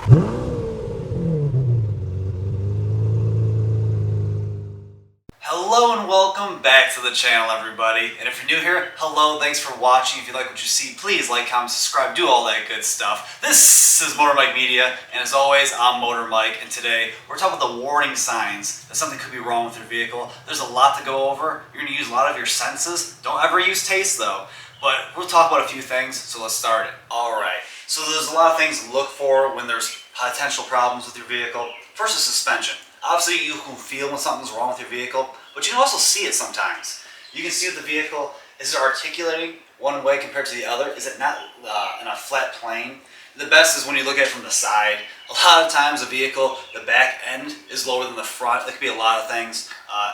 Hello and welcome back to the channel, everybody. And if you're new here, hello, thanks for watching. If you like what you see, please like, comment, subscribe, do all that good stuff. This is Motor Mike Media, and as always, I'm Motor Mike, and today we're talking about the warning signs that something could be wrong with your vehicle. There's a lot to go over. You're going to use a lot of your senses. Don't ever use taste, though. But we'll talk about a few things, so let's start it. Alright, so there's a lot of things to look for when there's potential problems with your vehicle. First is suspension. Obviously, you can feel when something's wrong with your vehicle, but you can also see it sometimes. You can see that the vehicle is articulating one way compared to the other. Is it not in a flat plane? The best is when you look at it from the side. A lot of times, a vehicle, the back end is lower than the front. That could be a lot of things.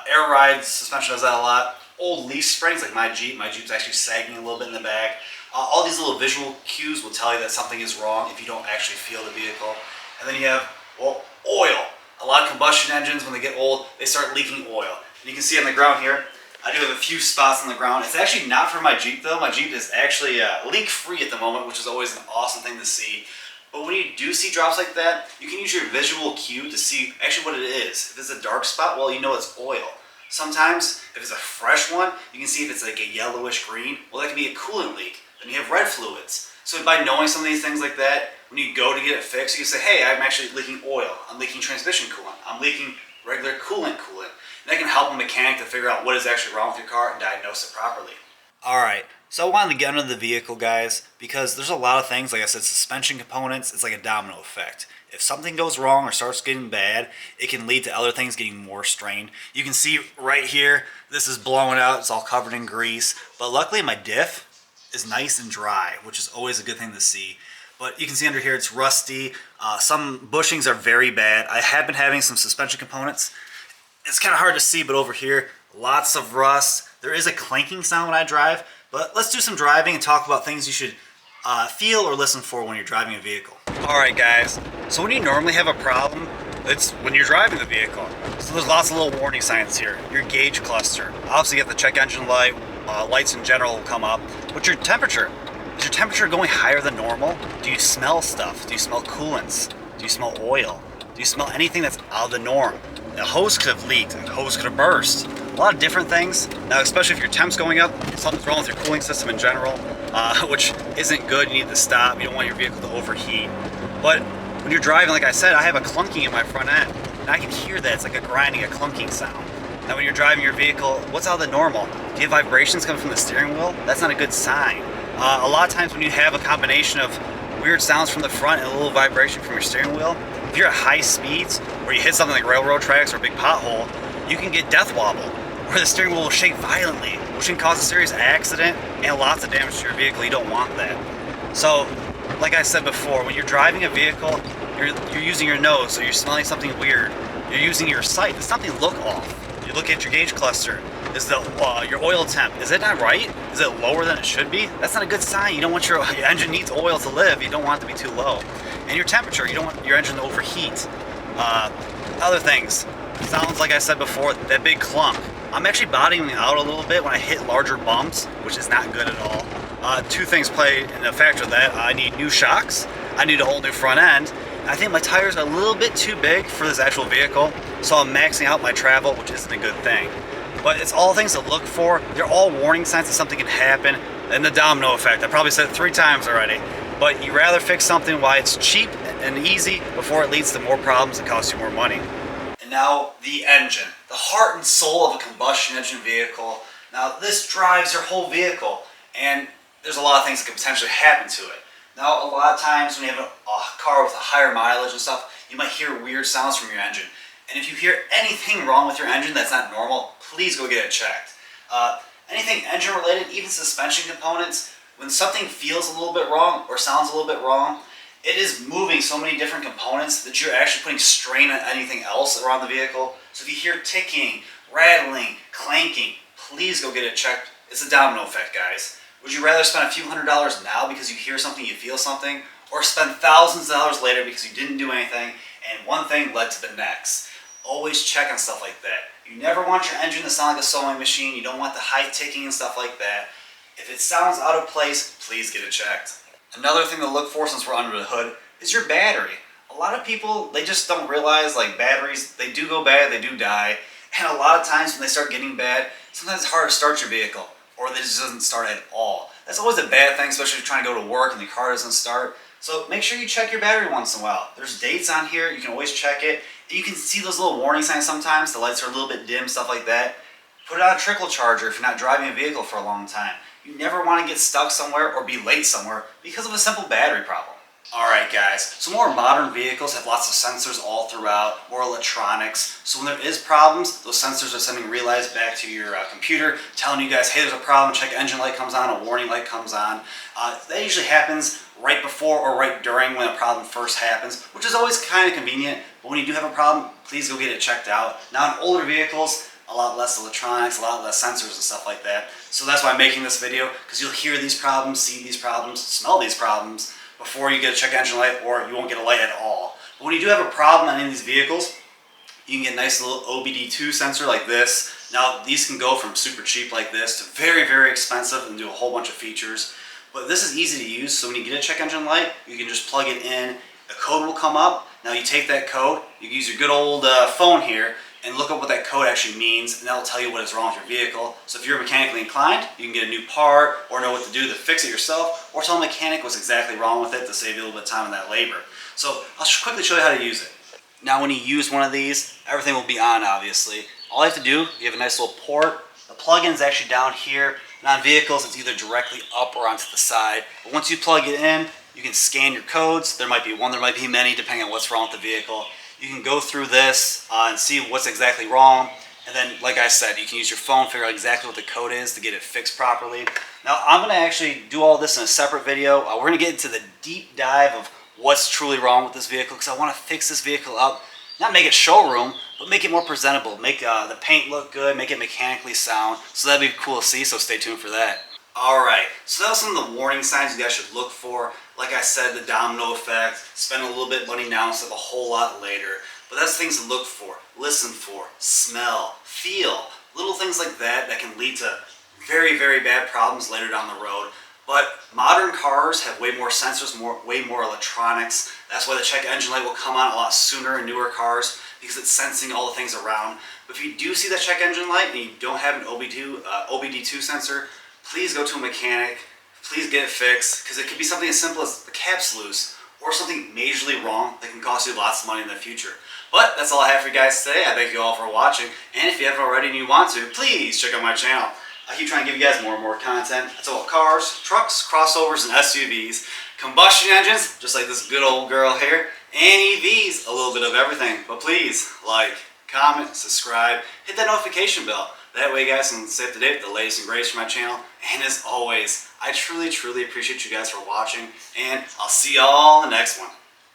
Air ride suspension does that a lot. Old leaf springs, like my Jeep's actually sagging a little bit in the back. All these little visual cues will tell you that something is wrong if you don't actually feel the vehicle. And then you have, well, oil. A lot of combustion engines, when they get old, they start leaking oil. And you can see on the ground here, I do have a few spots on the ground. It's actually not for my Jeep though. My Jeep is actually leak-free at the moment, which is always an awesome thing to see. But when you do see drops like that, you can use your visual cue to see actually what it is. If it's a dark spot, well, you know it's oil. Sometimes, if it's a fresh one, you can see if it's like a yellowish green. Well, that can be a coolant leak. Then you have red fluids. So by knowing some of these things like that, when you go to get it fixed, you can say, hey, I'm actually leaking oil. I'm leaking transmission coolant. I'm leaking regular coolant. And that can help a mechanic to figure out what is actually wrong with your car and diagnose it properly. Alright, so I wanted to get under the vehicle, guys, because there's a lot of things, like I said, suspension components, it's like a domino effect. If something goes wrong or starts getting bad, it can lead to other things getting more strained. You can see right here, this is blowing out, it's all covered in grease, but luckily my diff is nice and dry, which is always a good thing to see. But you can see under here it's rusty. Some bushings are very bad. I have been having some suspension components. It's kind of hard to see, but over here, lots of rust. There is a clanking sound when I drive, but let's do some driving and talk about things you should feel or listen for when you're driving a vehicle. Alright guys, so when you normally have a problem, it's when you're driving the vehicle. So there's lots of little warning signs here. Your gauge cluster. Obviously you have the check engine light, lights in general will come up. What's your temperature? Is your temperature going higher than normal? Do you smell stuff? Do you smell coolants? Do you smell oil? Do you smell anything that's out of the norm? A hose could have leaked, a hose could have burst. A lot of different things. Now, especially if your temp's going up, something's wrong with your cooling system in general, which isn't good. You need to stop. You don't want your vehicle to overheat. But when you're driving, like I said, I have a clunking in my front end, and I can hear that. It's like a grinding, a clunking sound. Now, when you're driving your vehicle, what's out of the normal? Do you have vibrations coming from the steering wheel? That's not a good sign. A lot of times when you have a combination of weird sounds from the front and a little vibration from your steering wheel, if you're at high speeds, or you hit something like railroad tracks or a big pothole, you can get death wobble, where the steering wheel will shake violently, which can cause a serious accident and lots of damage to your vehicle. You don't want that. So, like I said before, when you're driving a vehicle, you're using your nose, so you're smelling something weird. You're using your sight. Does something look off? You look at your gauge cluster. Is your oil temp, is it not right? Is it lower than it should be? That's not a good sign. You don't want your engine needs oil to live. You don't want it to be too low. And your temperature, you don't want your engine to overheat. Other things, sounds like I said before, that big clunk. I'm actually bottoming out a little bit when I hit larger bumps, which is not good at all. Two things play in a factor of that. I need new shocks. I need a whole new front end. I think my tires are a little bit too big for this actual vehicle, so I'm maxing out my travel, which isn't a good thing. But it's all things to look for. They're all warning signs that something can happen. And the domino effect, I probably said it 3 times already. But you rather fix something while it's cheap and easy before it leads to more problems and costs you more money. And now the engine, the heart and soul of a combustion engine vehicle. Now this drives your whole vehicle, and there's a lot of things that can potentially happen to it. Now a lot of times when you have a car with a higher mileage and stuff, you might hear weird sounds from your engine. And if you hear anything wrong with your engine that's not normal, please go get it checked. Anything engine related, even suspension components, when something feels a little bit wrong or sounds a little bit wrong, it is moving so many different components that you're actually putting strain on anything else around the vehicle. So if you hear ticking, rattling, clanking, please go get it checked. It's a domino effect, guys. Would you rather spend a few $100s now because you hear something, you feel something, or spend thousands of dollars later because you didn't do anything and one thing led to the next? Always check on stuff like that. You never want your engine to sound like a sewing machine. You don't want the high ticking and stuff like that. If it sounds out of place, please get it checked. Another thing to look for since we're under the hood is your battery. A lot of people, they just don't realize like batteries, they do go bad, they do die. And a lot of times when they start getting bad, sometimes it's hard to start your vehicle or it just doesn't start at all. That's always a bad thing, especially if you're trying to go to work and the car doesn't start. So make sure you check your battery once in a while. There's dates on here, you can always check it. And you can see those little warning signs sometimes, the lights are a little bit dim, stuff like that. Put it on a trickle charger if you're not driving a vehicle for a long time. You never want to get stuck somewhere or be late somewhere because of a simple battery problem. Alright guys, so more modern vehicles have lots of sensors all throughout, more electronics, so when there is problems, those sensors are sending relays back to your computer, telling you guys, hey, there's a problem, check engine light comes on, a warning light comes on. That usually happens right before or right during when a problem first happens, which is always kind of convenient, but when you do have a problem, please go get it checked out. Now in older vehicles, a lot less electronics, a lot less sensors and stuff like that, so that's why I'm making this video, because you'll hear these problems, see these problems, smell these problems, before you get a check engine light, or you won't get a light at all. But when you do have a problem on any of these vehicles, you can get a nice little OBD2 sensor like this. Now these can go from super cheap like this to very, very expensive and do a whole bunch of features. But this is easy to use, so when you get a check engine light, you can just plug it in, a code will come up. Now you take that code, you can use your good old phone here, and look up what that code actually means, and that'll tell you what is wrong with your vehicle. So if you're mechanically inclined, you can get a new part or know what to do to fix it yourself, or tell a mechanic what's exactly wrong with it to save you a little bit of time and that labor. So I'll quickly show you how to use it. Now when you use one of these, everything will be on obviously. All you have to do, you have a nice little port. The plug-in is actually down here, and on vehicles it's either directly up or onto the side. But once you plug it in, you can scan your codes. There might be one, there might be many, depending on what's wrong with the vehicle. You can go through this and see what's exactly wrong. And then, like I said, you can use your phone, figure out exactly what the code is to get it fixed properly. Now, I'm going to actually do all this in a separate video. We're going to get into the deep dive of what's truly wrong with this vehicle, because I want to fix this vehicle up. Not make it showroom, but make it more presentable. Make the paint look good, make it mechanically sound. So that'd be cool to see, so stay tuned for that. Alright, so that was some of the warning signs you guys should look for. Like I said, the domino effect, spend a little bit of money now instead of a whole lot later. But that's things to look for, listen for, smell, feel, little things like that that can lead to very, very bad problems later down the road. But modern cars have way more sensors, way more electronics. That's why the check engine light will come on a lot sooner in newer cars, because it's sensing all the things around. But if you do see that check engine light and you don't have an OBD2 sensor, please go to a mechanic, please get it fixed, because it could be something as simple as the cap's loose, or something majorly wrong that can cost you lots of money in the future. But that's all I have for you guys today. I thank you all for watching, and if you haven't already and you want to, please check out my channel. I keep trying to give you guys more and more content. It's about cars, trucks, crossovers, and SUVs, combustion engines, just like this good old girl here, and EVs, a little bit of everything. But please, like, comment, subscribe, hit that notification bell. That way you guys can stay up to date with the latest and greatest from my channel. And as always, I truly, truly appreciate you guys for watching, and I'll see y'all in the next one.